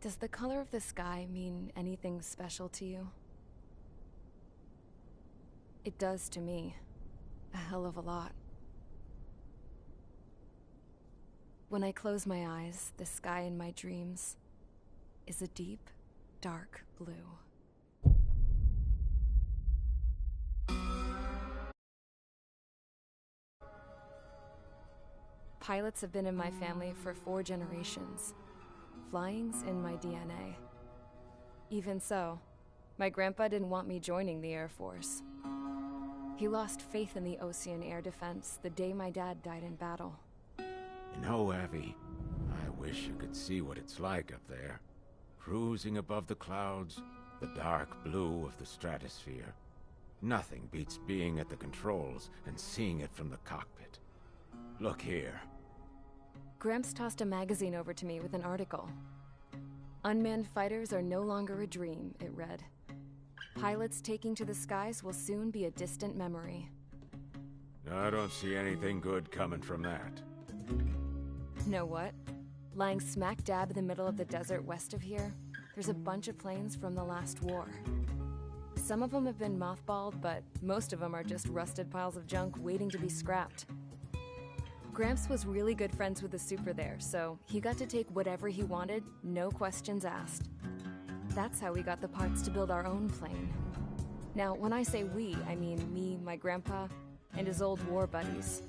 Does the color of the sky mean anything special to you? It does to me. A hell of a lot. When I close my eyes, the sky in my dreams is a deep, dark blue. Pilots have been in my family for 4 generations. Flying's in my DNA. Even so, my grandpa didn't want me joining the Air Force. He lost faith in the Ocean Air Defense the day my dad died in battle. You know, Abby, I wish you could see what it's like up there. Cruising above the clouds, the dark blue of the stratosphere. Nothing beats being at the controls and seeing it from the cockpit. Look here. Gramps tossed a magazine over to me with an article. Unmanned fighters are no longer a dream, it read. Pilots taking to the skies will soon be a distant memory. I don't see anything good coming from that. Know what? Lying smack dab in the middle of the desert west of here, there's a bunch of planes from the last war. Some of them have been mothballed, but most of them are just rusted piles of junk waiting to be scrapped. Gramps was really good friends with the super there, so he got to take whatever he wanted, no questions asked. That's how we got the parts to build our own plane. Now, when I say we, I mean me, my grandpa, and his old war buddies.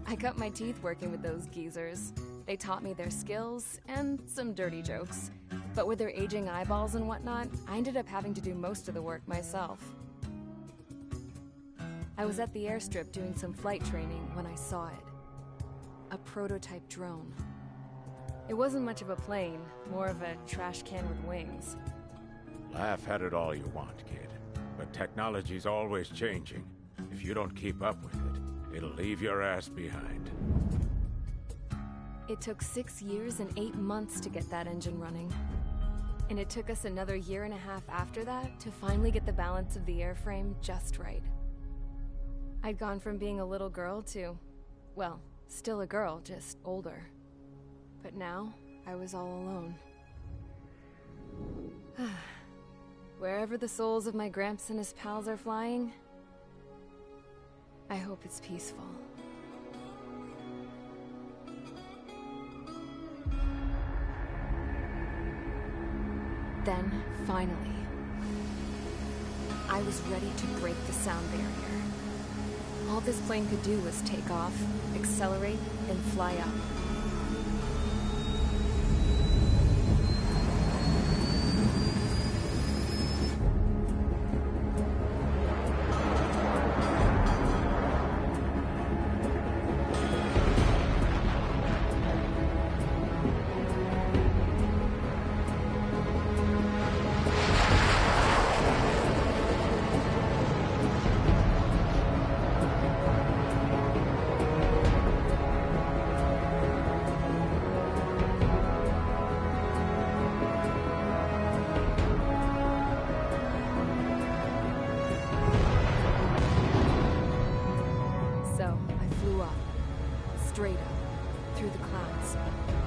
I cut my teeth working with those geezers. They taught me their skills, and some dirty jokes. But with their aging eyeballs and whatnot, I ended up having to do most of the work myself. I was at the airstrip doing some flight training when I saw it. A prototype drone. It wasn't much of a plane, more of a trash can with wings. Laugh at it all you want, kid. But technology's always changing. If you don't keep up with it, it'll leave your ass behind. It took 6 years and 8 months to get that engine running. And it took us another 1.5 years after that to finally get the balance of the airframe just right. I'd gone from being a little girl to, well, still a girl, just older. But now, I was all alone. Wherever the souls of my Gramps and his pals are flying, I hope it's peaceful. Then, finally, I was ready to break the sound barrier. All this plane could do was take off, accelerate, and fly up. Straight up, through the clouds,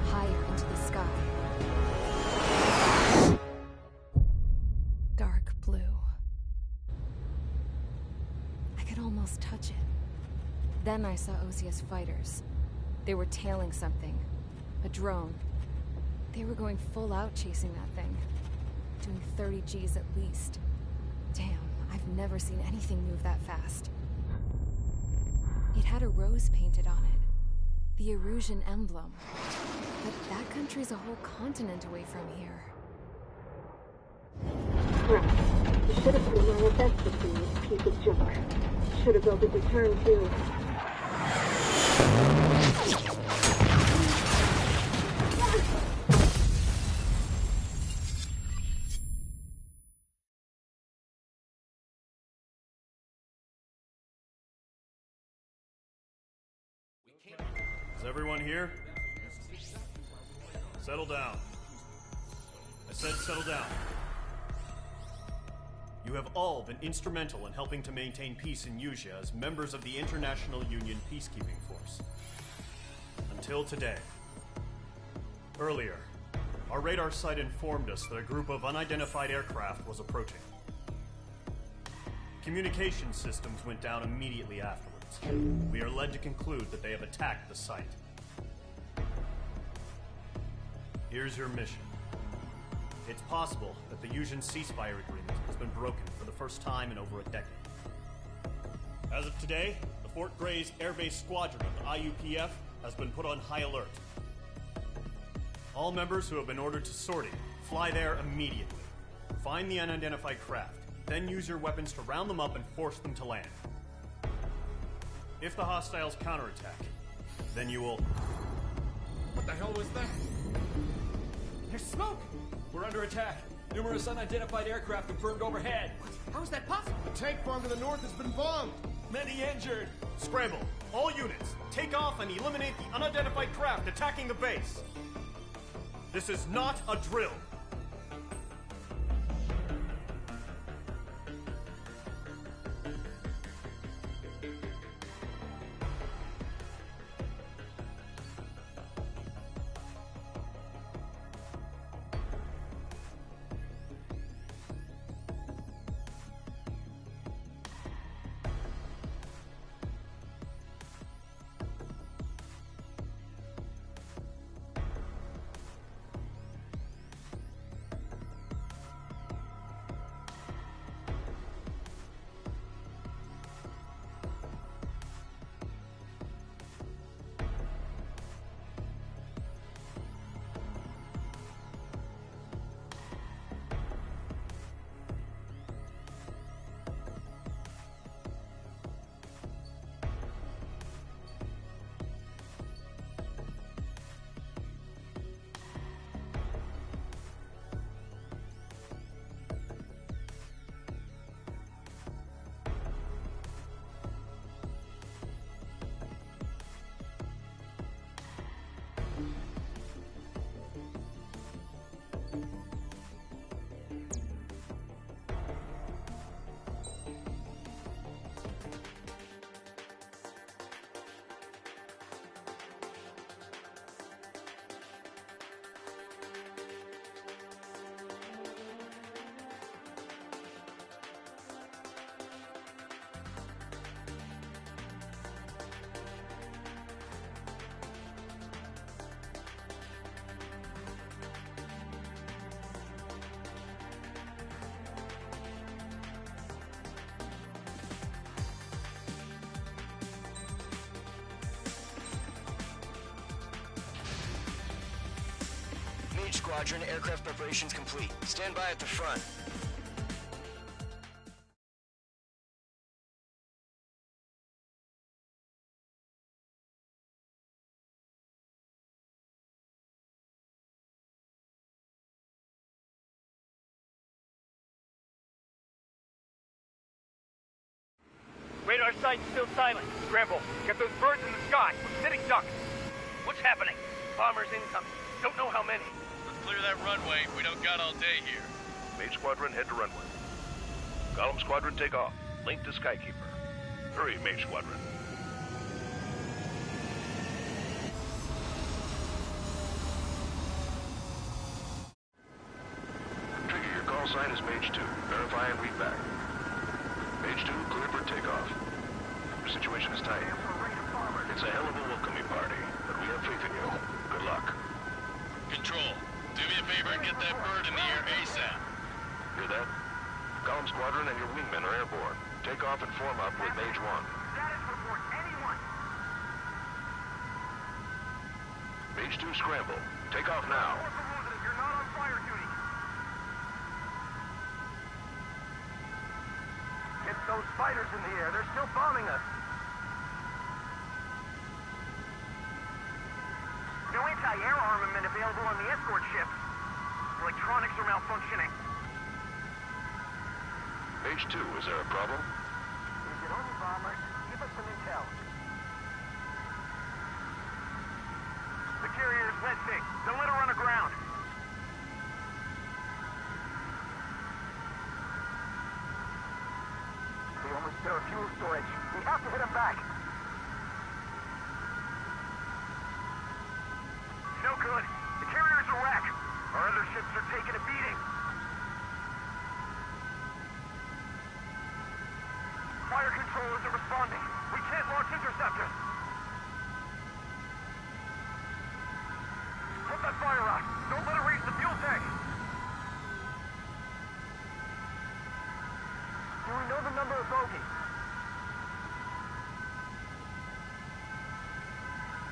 higher into the sky. Dark blue. I could almost touch it. Then I saw Osius fighters. They were tailing something. A drone. They were going full out chasing that thing. Doing 30 Gs at least. Damn, I've never seen anything move that fast. It had a rose painted on it. The Erusian emblem. But that country's a whole continent away from here. Right. You should have put in my investment in this piece of junk. Should have built a return too. Is everyone here? Settle down. I said settle down. You have all been instrumental in helping to maintain peace in Usea as members of the International Union Peacekeeping Force. Until today. Earlier, Our radar site informed us that a group of unidentified aircraft was approaching. Communication systems went down immediately afterwards. We are led to conclude that they have attacked the site. Here's your mission. It's possible that the Yuuzhan ceasefire agreement has been broken for the first time in over a decade. As of today, the Fort Grays Air Base Squadron of the IUPF has been put on high alert. All members who have been ordered to sortie, fly there immediately. Find the unidentified craft, then use your weapons to round them up and force them to land. If the hostiles counterattack, then you will... What the hell was that? There's smoke! We're under attack. Numerous unidentified aircraft confirmed overhead. What? How is that possible? The tank farm to the north has been bombed. Many injured. Scramble! All units, take off and eliminate the unidentified craft attacking the base. This is not a drill. Squadron, aircraft preparations complete. Stand by at the front. Radar site's still silent. Scramble. Get those birds in the sky. We're sitting ducks. What's happening? Bombers incoming. Don't know how many. Clear that runway. We don't got all day here. Mage Squadron, head to runway. Column Squadron, take off. Link to Skykeeper. Hurry, Mage Squadron. Trigger, your call sign is Mage 2. Verify and read back. Mage 2, clear for takeoff. Your situation is tight. It's a hell of a welcoming party, but we have faith in you. Good luck. Control. Do me a favor and get that bird in the air ASAP. Hear that? Column Squadron and your wingmen are airborne. Take off and form up with Mage 1. Status report, anyone! Mage 2, scramble. Take off now. You're not on fire duty. Get those spiders in the air. They're still bombing us. No anti-air armament available on the escort ships. Electronics are malfunctioning. Mage 2, is there a problem? Is it only bombers? Give us some intel. The carrier is red-tick. Don't let her run aground. They almost spare fuel storage. We have to hit them back. No good. The carrier's a wreck. Our Aircrafts are taking a beating. Fire control isn't responding. We can't launch interceptors. Put that fire out. Don't let it reach the fuel tank. Do we know the number of bogies?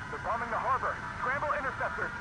They're bombing the harbor. Scramble interceptors.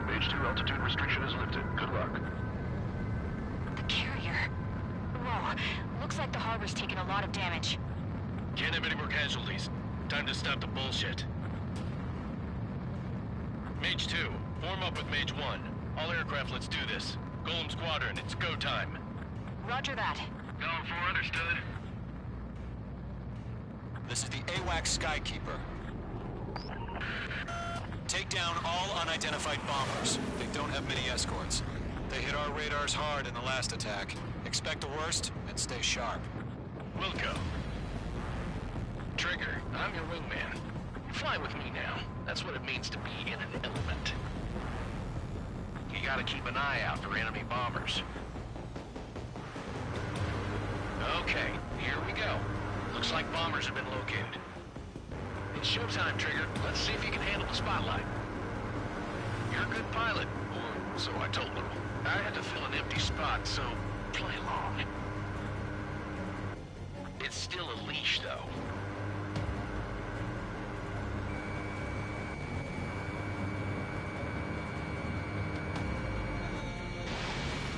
H2 altitude restriction is lifted. Good luck. The carrier. Whoa. Looks like the harbor's taken a lot of damage. Can't have any more casualties. Time to stop the bullshit. Mage 2, form up with Mage 1. All aircraft, let's do this. Golem Squadron, it's go time. Roger that. Going for understood. This is the AWACS Skykeeper. Take down all unidentified bombers. They don't have many escorts. They hit our radars hard in the last attack. Expect the worst and stay sharp. Wilco. Trigger, I'm your wingman. Fly with me now. That's what it means to be in an element. You gotta keep an eye out for enemy bombers. Okay, here we go. Looks like bombers have been located. It's showtime, Trigger. Let's see if you can handle the spotlight. You're a good pilot, or so I told them. I had to fill an empty spot, so play along. It's still a leash, though.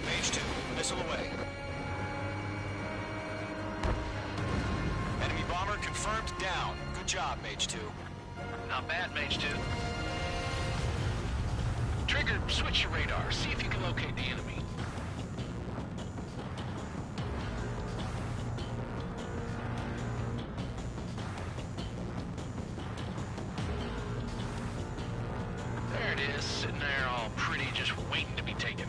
Mage 2, missile away. Enemy bomber confirmed down. Good job, Mage 2. Not bad, Mage 2. Trigger, switch your radar. See if you can locate the enemy. There it is, sitting there all pretty, just waiting to be taken.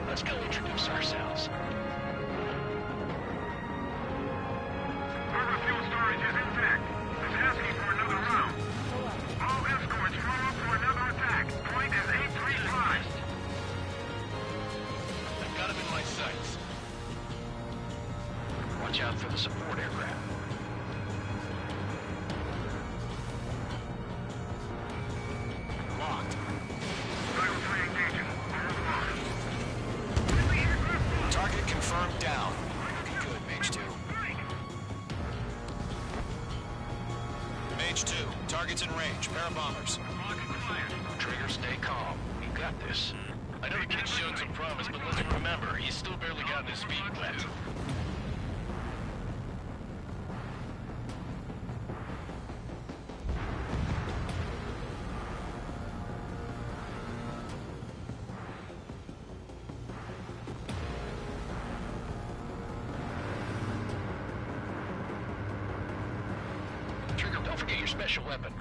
Let's go introduce ourselves. Harbor fuel storage is intact. It's asking for another round. All escorts form up for another attack. Point is 835. I've got him in my sights. Watch out for the support aircraft. Locked. Target Target confirmed down. Looking good, Mage 2. Mage 2, target's in range. Pair of bombers. Trigger, stay calm. You got this. I know the kid's shown some promise, but let's remember, he's still barely gotten his feet wet. Trigger, don't forget your special weapon.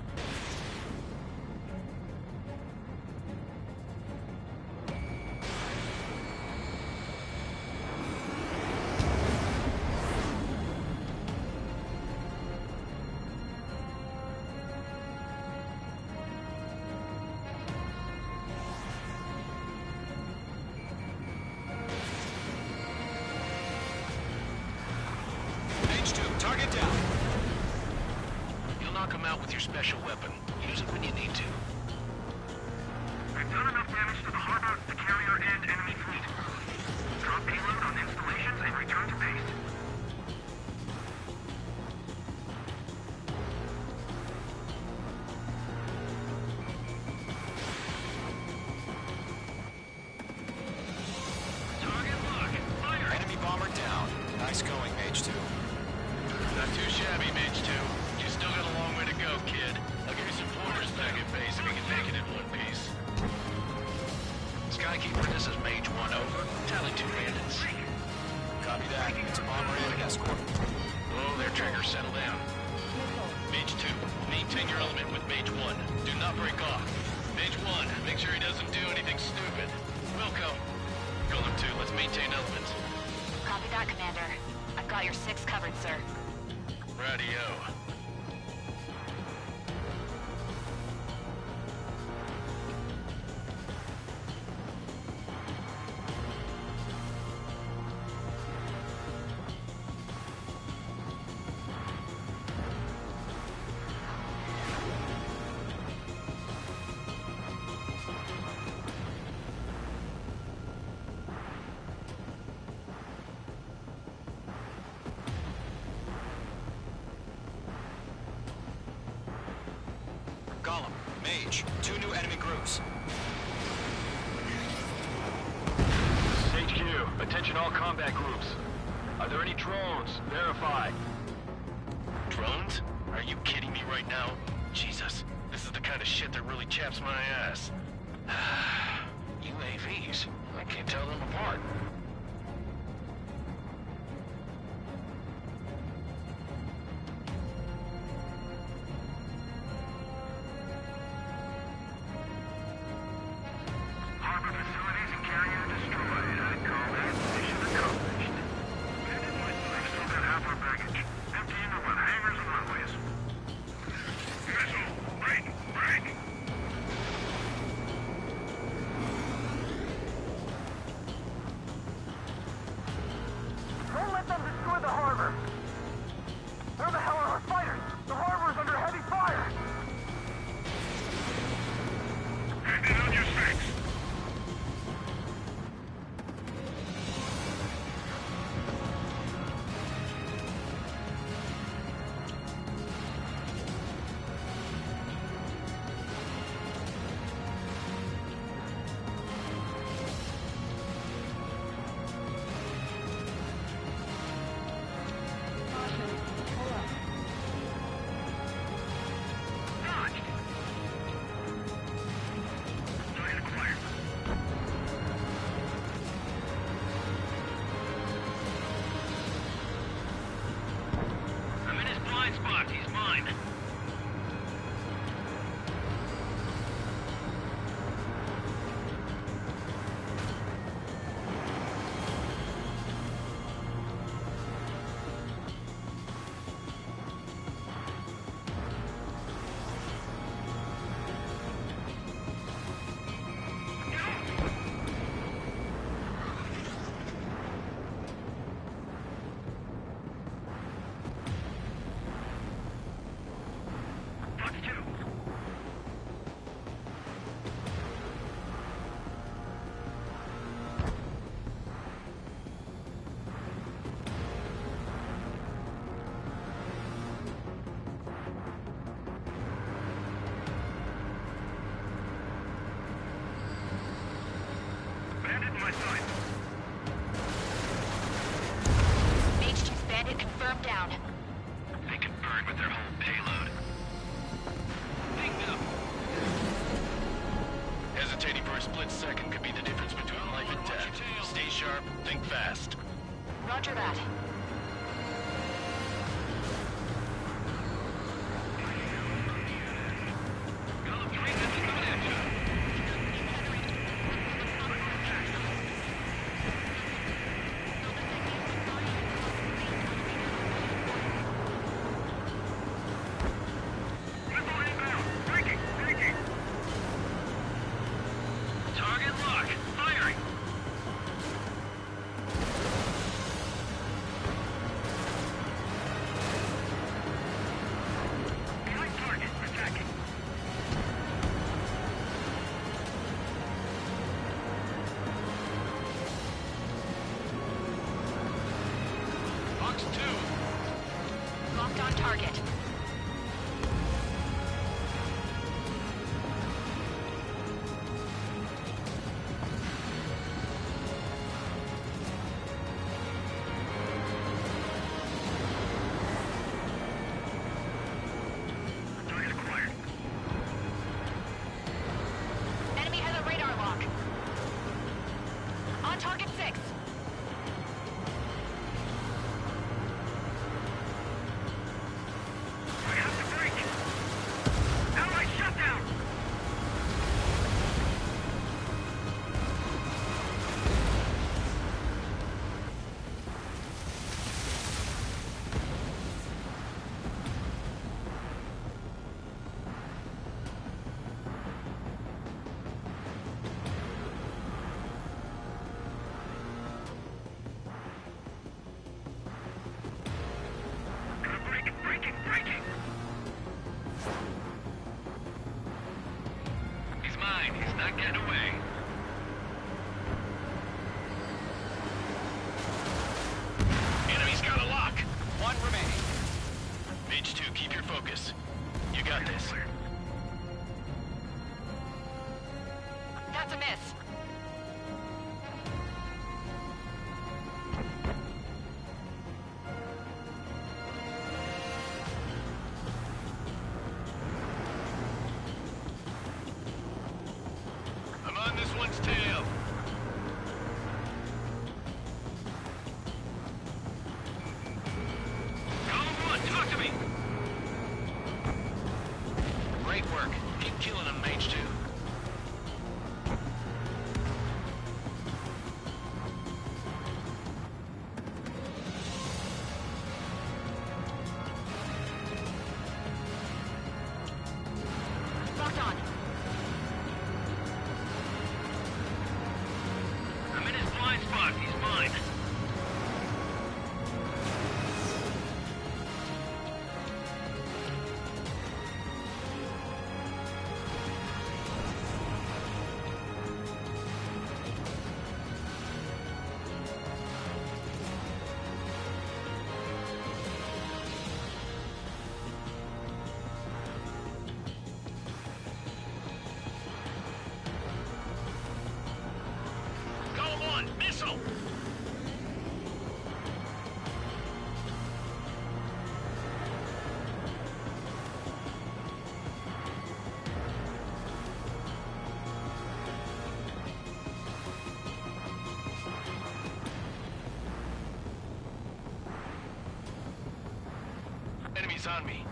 Mage 2, target down. with your special weapon. Use it when you need to. We've done enough damage to the harbor, the carrier, and enemy fleet. Drop payload on installations and return to base. Target lock. Fire! Enemy bomber down. Nice going, Mage 2. Not too shabby, Mage 2. You still got a long way to go, kid. I'll give you some pointers back at base if you can make it in one piece. Skykeeper, this is Mage 1, over. Tally 2 bandits. Copy that. It's a bomber and an escort. Oh, their trigger, settle down. Mage 2, maintain your element with Mage 1. Do not break off. Mage 1, make sure he doesn't do anything stupid. Wilco. Golem 2, let's maintain element. Copy that, Commander. I've got your 6 covered, sir. Radio. Golem, Mage, 2 new enemy groups. This is HQ. Attention all combat groups. Are there any drones? Verify. Drones? Are you kidding me right now? Jesus, this is the kind of shit that really chaps my ass. UAVs? I can't tell them apart. Harbor facilities and carrier destroyed. I'd call that mission accomplished. We've still got half our baggage. Empty into what? Hangars and runways. Missile! Break! Break! Don't let them destroy the harbor! Where the hell are our fighters? The harbor's under heavy fire! Hand it on your six! I'm in his blind spot. He's mine. Fox 2. Bandit in my sight. Mage 2's bandit confirmed down. They can burn with their whole payload. Bingo! Hesitating for a split second could be the difference between life and death. Stay sharp, think fast. Roger that. Golem 3, that's coming at you. Missile inbound. Breaking! Breaking! Target lock. Firing! Fox 2. Locked on target. Enemy has a radar lock. On target 6. He's mine. He's not getting away. Enemy's got a lock. One remaining. Mage 2, keep your focus. You got this. That's a miss. I'm on this one's tail. Column 1, talk to me. Great work. Keep killing them, Mage 2. Locked on. I'm in his blind spot. He's mine. Column 1, missile! Enemies on me.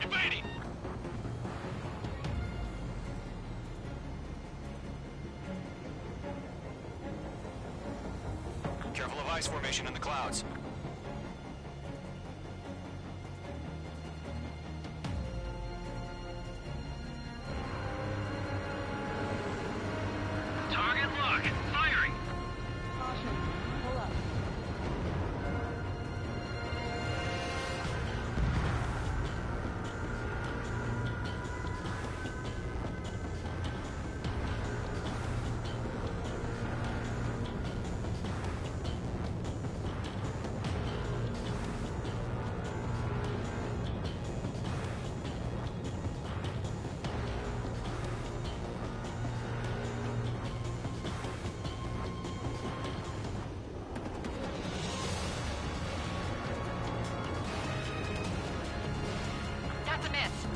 Evading! Careful of ice formation in the clouds. Target lock. Firing. Caution. Pull up. That's a miss.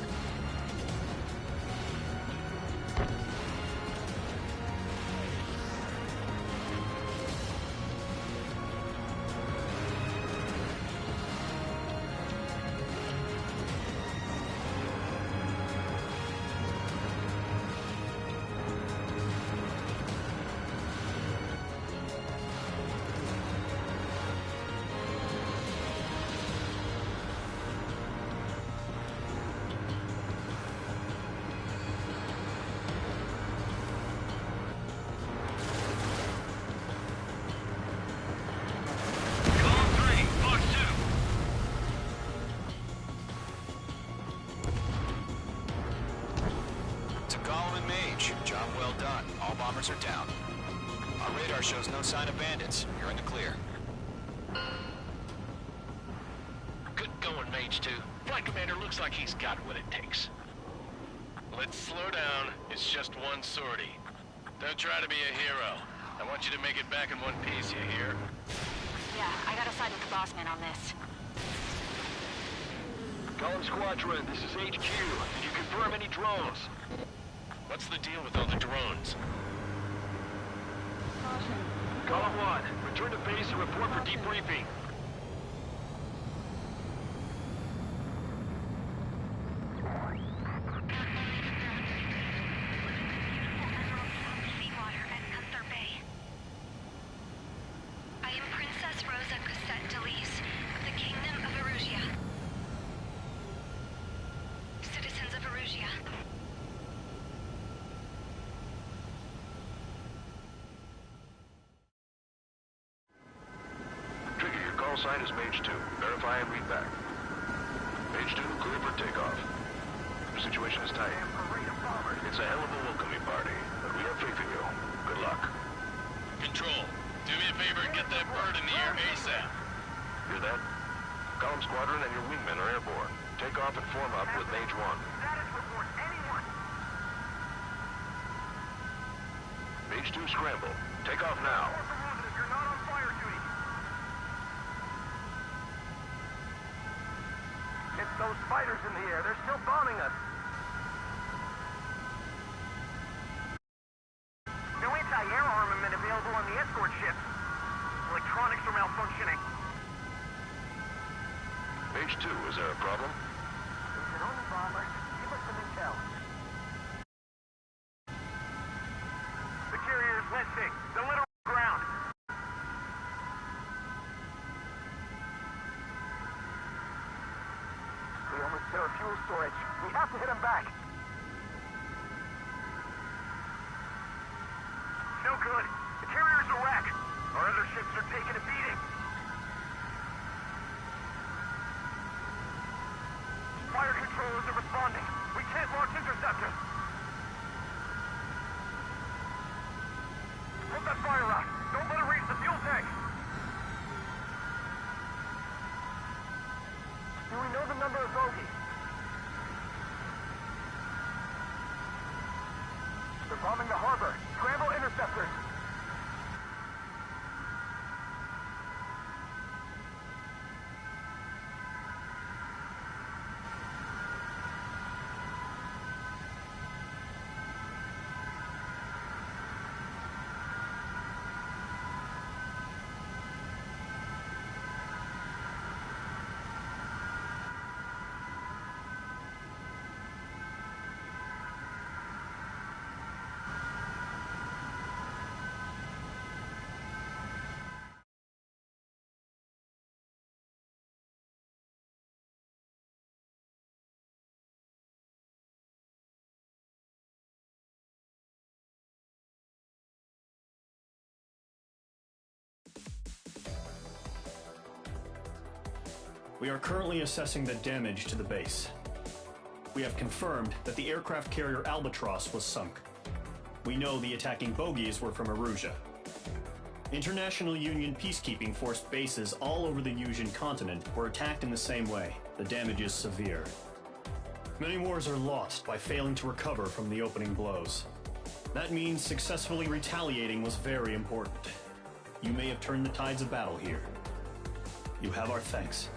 approach. Job well done. All bombers are down. Our radar shows no sign of bandits. You're in the clear. Good going, Mage 2. Flight Commander looks like he's got what it takes. Let's slow down. It's just one sortie. Don't try to be a hero. I want you to make it back in one piece, you hear? Yeah, I gotta side with the boss man on this. Column Squadron, this is HQ. Did you confirm any drones? What's the deal with all the drones? Column 1, return to base and report for debriefing. Sign is Mage 2. Verify and read back. Mage 2, clear for takeoff. The situation is tight. It's a hell of a welcoming party, but we have faith in you. Good luck. Control, do me a favor and get that bird in the air ASAP. Hear that? Column Squadron and your wingmen are airborne. Take off and form up with Mage 1. Status report, anyone! Mage 2, scramble. Take off now. If you're not on fire duty. It's those fighters in the air. They're still bombing us. No anti-air armament available on the escort ships. Electronics are malfunctioning. Mage 2, is there a problem? Is it only bombers? Give us some intel. The carrier is listing. The literal ground. We almost hit our fuel storage. We have to hit them back. No good. The carrier's a wreck. Our other ships are taking a beating. Fire controllers are responding. We can't launch interceptors. Put that fire out. Don't let it reach the fuel tank. Do we know the number of bogies? They're bombing the harbor. Scramble interceptors. We are currently assessing the damage to the base. We have confirmed that the aircraft carrier Albatross was sunk. We know the attacking bogies were from Erusia. International Union peacekeeping force bases all over the Yusian continent were attacked in the same way. The damage is severe. Many wars are lost by failing to recover from the opening blows. That means successfully retaliating was very important. You may have turned the tides of battle here. You have our thanks.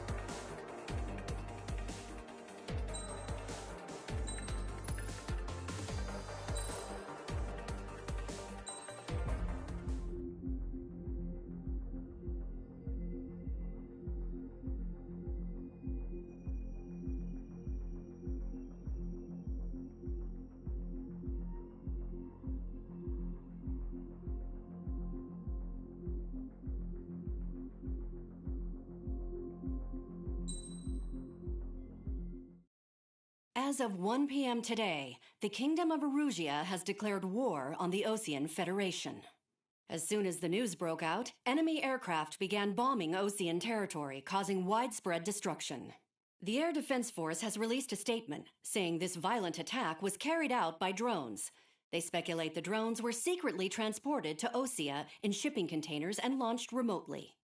As of 1 p.m. today, the Kingdom of Erusia has declared war on the Osean Federation. As soon as the news broke out, enemy aircraft began bombing Osean territory, causing widespread destruction. The Air Defense Force has released a statement saying this violent attack was carried out by drones. They speculate the drones were secretly transported to Osea in shipping containers and launched remotely.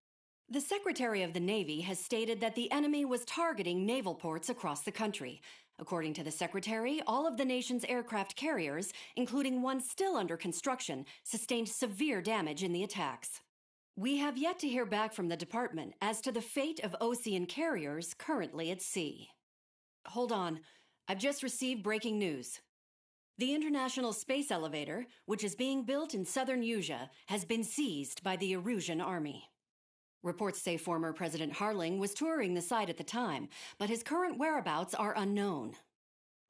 The Secretary of the Navy has stated that the enemy was targeting naval ports across the country. According to the Secretary, all of the nation's aircraft carriers, including one still under construction, sustained severe damage in the attacks. We have yet to hear back from the department as to the fate of Osean carriers currently at sea. Hold on. I've just received breaking news. The International Space Elevator, which is being built in southern Usea, has been seized by the Erusian Army. Reports say former President Harling was touring the site at the time, but his current whereabouts are unknown.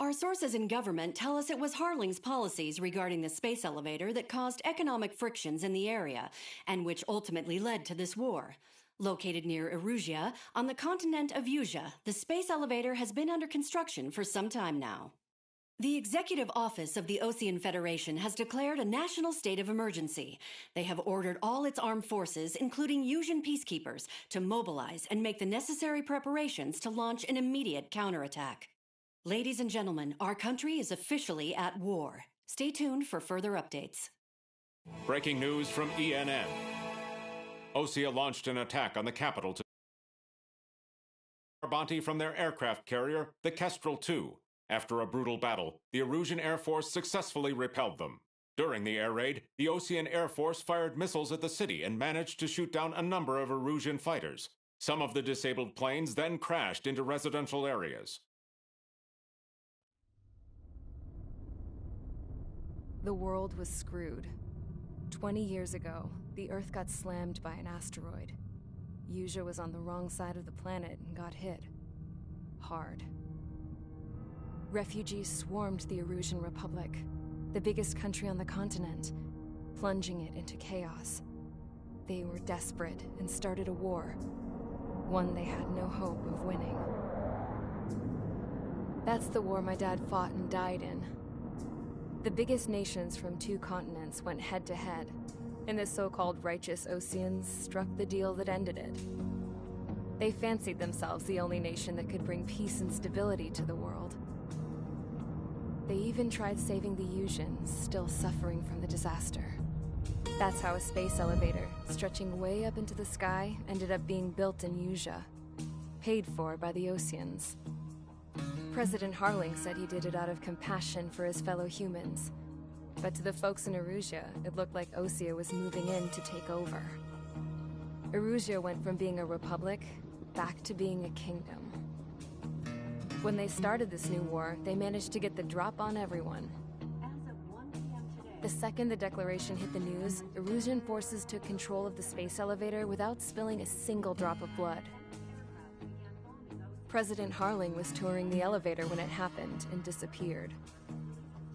Our sources in government tell us it was Harling's policies regarding the space elevator that caused economic frictions in the area, and which ultimately led to this war. Located near Erusia, on the continent of Usea, the space elevator has been under construction for some time now. The Executive Office of the Osean Federation has declared a national state of emergency. They have ordered all its armed forces, including Usian peacekeepers, to mobilize and make the necessary preparations to launch an immediate counterattack. Ladies and gentlemen, our country is officially at war. Stay tuned for further updates. Breaking news from ENN. Osea launched an attack on the capital to bounty from their aircraft carrier, the Kestrel II. After a brutal battle, the Erusian Air Force successfully repelled them. During the air raid, the Osean Air Force fired missiles at the city and managed to shoot down a number of Erusian fighters. Some of the disabled planes then crashed into residential areas. The world was screwed. 20 years ago, the Earth got slammed by an asteroid. Usea was on the wrong side of the planet and got hit. Hard. Refugees swarmed the Erusian Republic, the biggest country on the continent, plunging it into chaos. They were desperate and started a war, one they had no hope of winning. That's the war my dad fought and died in. The biggest nations from 2 continents went head-to-head, and the so-called righteous Oseans struck the deal that ended it. They fancied themselves the only nation that could bring peace and stability to the world. They even tried saving the Usians, still suffering from the disaster. That's how a space elevator, stretching way up into the sky, ended up being built in Usea, paid for by the Oseans. President Harling said he did it out of compassion for his fellow humans. But to the folks in Erusia, it looked like Osea was moving in to take over. Erusia went from being a republic back to being a kingdom. When they started this new war, they managed to get the drop on everyone. The second the declaration hit the news, Erusian forces took control of the space elevator without spilling a single drop of blood. President Harling was touring the elevator when it happened and disappeared.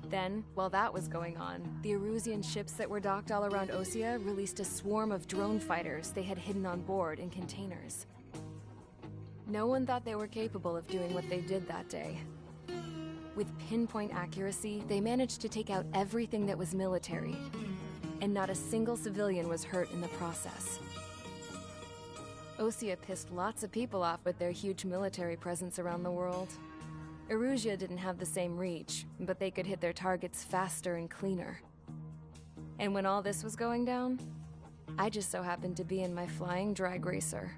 Then, while that was going on, the Erusian ships that were docked all around Osea released a swarm of drone fighters they had hidden on board in containers. No one thought they were capable of doing what they did that day. With pinpoint accuracy, they managed to take out everything that was military, and not a single civilian was hurt in the process. Osea pissed lots of people off with their huge military presence around the world. Erusia didn't have the same reach, but they could hit their targets faster and cleaner. And when all this was going down, I just so happened to be in my flying drag racer.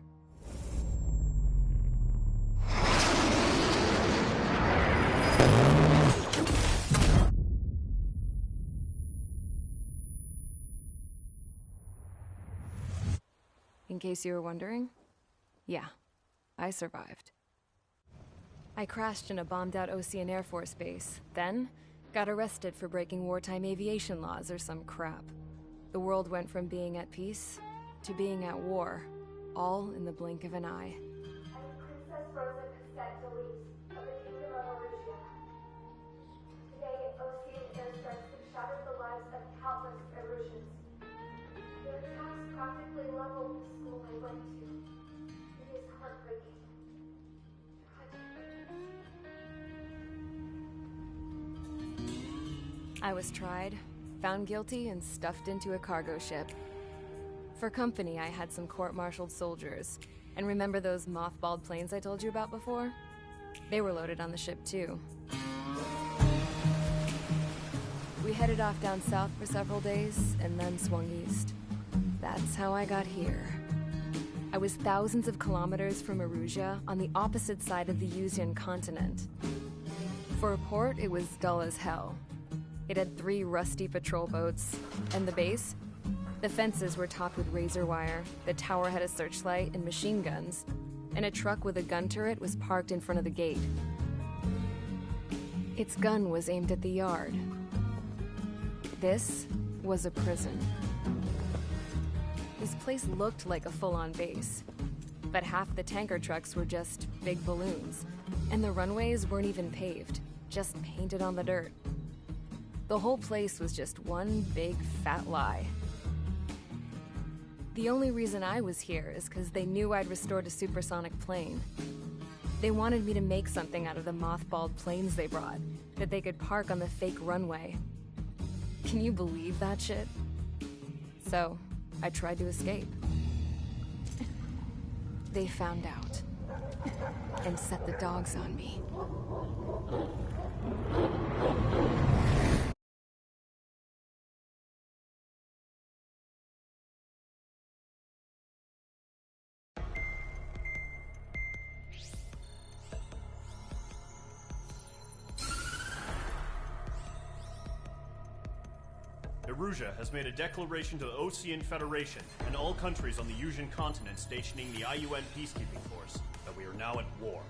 In case you were wondering, yeah, I survived. I crashed in a bombed-out Osean Air Force base, then got arrested for breaking wartime aviation laws or some crap. The world went from being at peace to being at war, all in the blink of an eye. Princess Frozen Cassette Delete of the Kingdom of Erusia. Today, Osean airstrikes have shattered the lives of countless Erusians. Their attacks practically leveled the school I went to. It is heartbreaking. I was tried, found guilty, and stuffed into a cargo ship. For company, I had some court-martialed soldiers. And remember those mothballed planes I told you about before? They were loaded on the ship, too. We headed off down south for several days, and then swung east. That's how I got here. I was thousands of kilometers from Erusia, on the opposite side of the Yuzian continent. For a port, it was dull as hell. It had 3 rusty patrol boats, and the base? The fences were topped with razor wire, the tower had a searchlight and machine guns, and a truck with a gun turret was parked in front of the gate. Its gun was aimed at the yard. This was a prison. This place looked like a full-on base, but half the tanker trucks were just big balloons, and the runways weren't even paved, just painted on the dirt. The whole place was just one big fat lie. The only reason I was here is because they knew I'd restored a supersonic plane. They wanted me to make something out of the mothballed planes they brought, that they could park on the fake runway. Can you believe that shit? So, I tried to escape. They found out, and set the dogs on me. Erusia has made a declaration to the Ocean Federation and all countries on the Yuzian continent stationing the IUN peacekeeping force that we are now at war.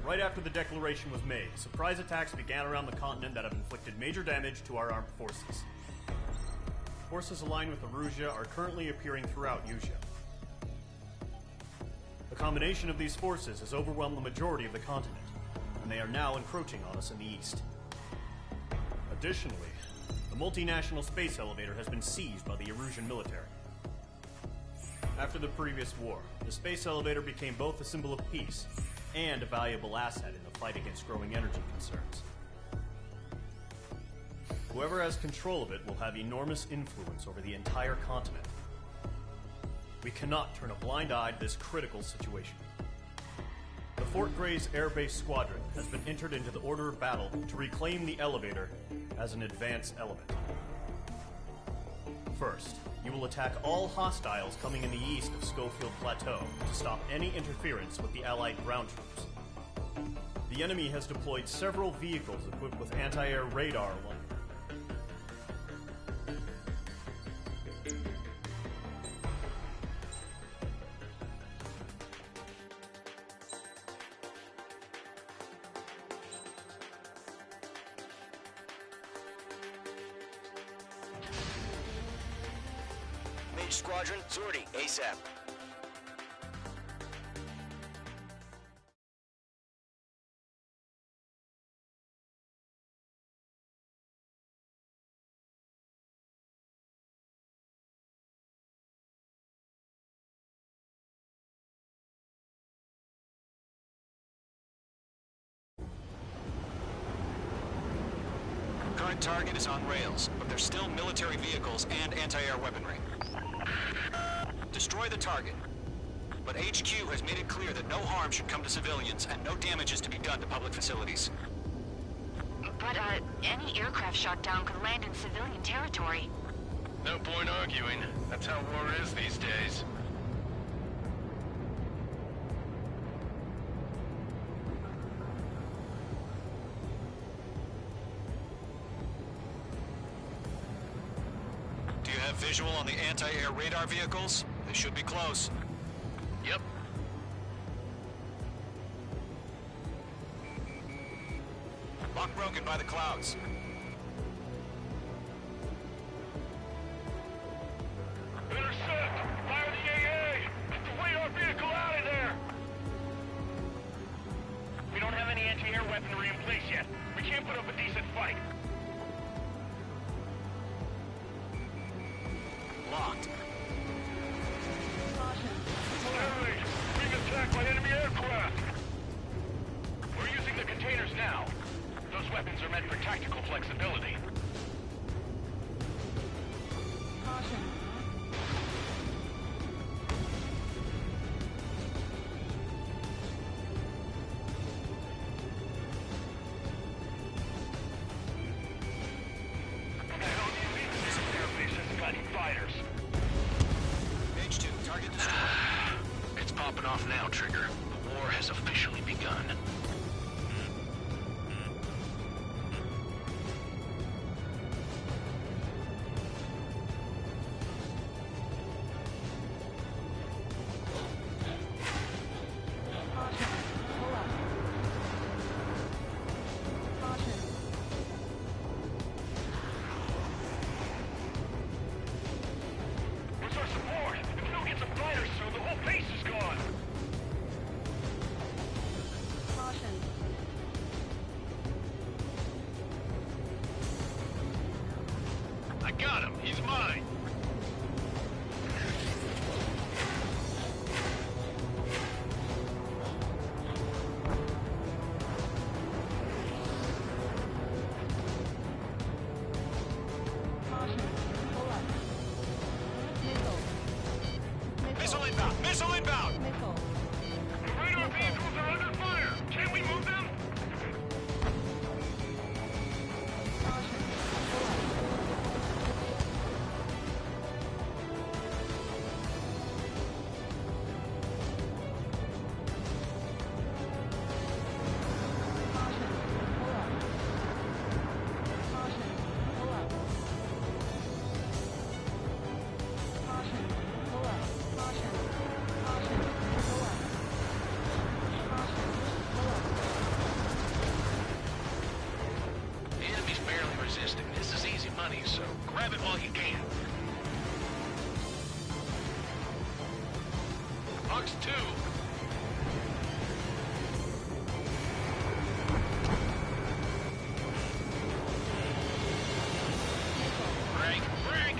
Right after the declaration was made, surprise attacks began around the continent that have inflicted major damage to our armed forces. Forces aligned with Erusia are currently appearing throughout Yusia. The combination of these forces has overwhelmed the majority of the continent, and they are now encroaching on us in the east. Additionally, the multinational space elevator has been seized by the Erusian military. After the previous war, the space elevator became both a symbol of peace and a valuable asset in the fight against growing energy concerns. Whoever has control of it will have enormous influence over the entire continent. We cannot turn a blind eye to this critical situation. The Fort Gray's Air Base Squadron has been entered into the order of battle to reclaim the elevator as an advance element. First, you will attack all hostiles coming in the east of Schofield Plateau to stop any interference with the Allied ground troops. The enemy has deployed several vehicles equipped with anti-air radar. Squadron, sortie, ASAP. Current target is on rails, but there's still military vehicles and anti-air weaponry. Destroy the target. But HQ has made it clear that no harm should come to civilians and no damage is to be done to public facilities. But, any aircraft shot down could land in civilian territory. No point arguing. That's how war is these days. Do you have visual on the anti-air radar vehicles? They should be close. Yep. Lock broken by the clouds. Intercept! Fire the AA! Get the radar vehicle out of there! We don't have any anti-air weaponry in place yet. We can't put up a decent fight. Locked. Air raid! Being attacked by enemy aircraft! We're using the containers now. Those weapons are meant for tactical flexibility. got him. He's mine. Missile inbound! Missile inbound! The radar vehicles are under fire. Can we move them? The enemy's barely resisting. This is easy money, so grab it while you can. Box 2. Break! Break!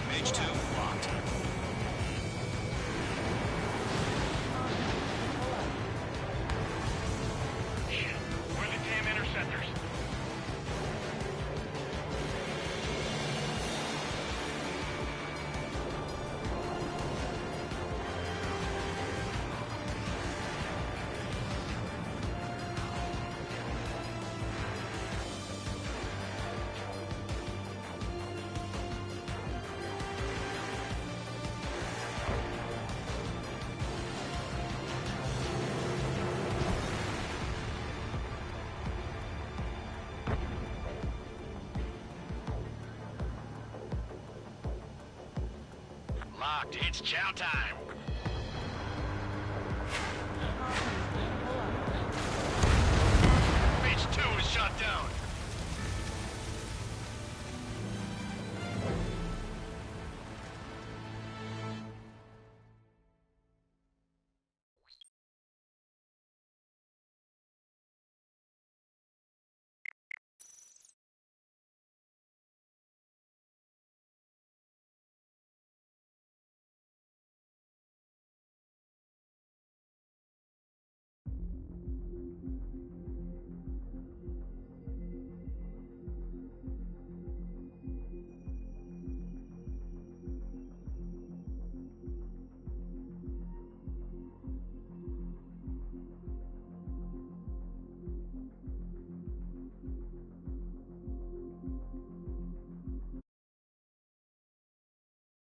Mage 2, locked. Shit. Where are the damn interceptors? Locked. It's chow time.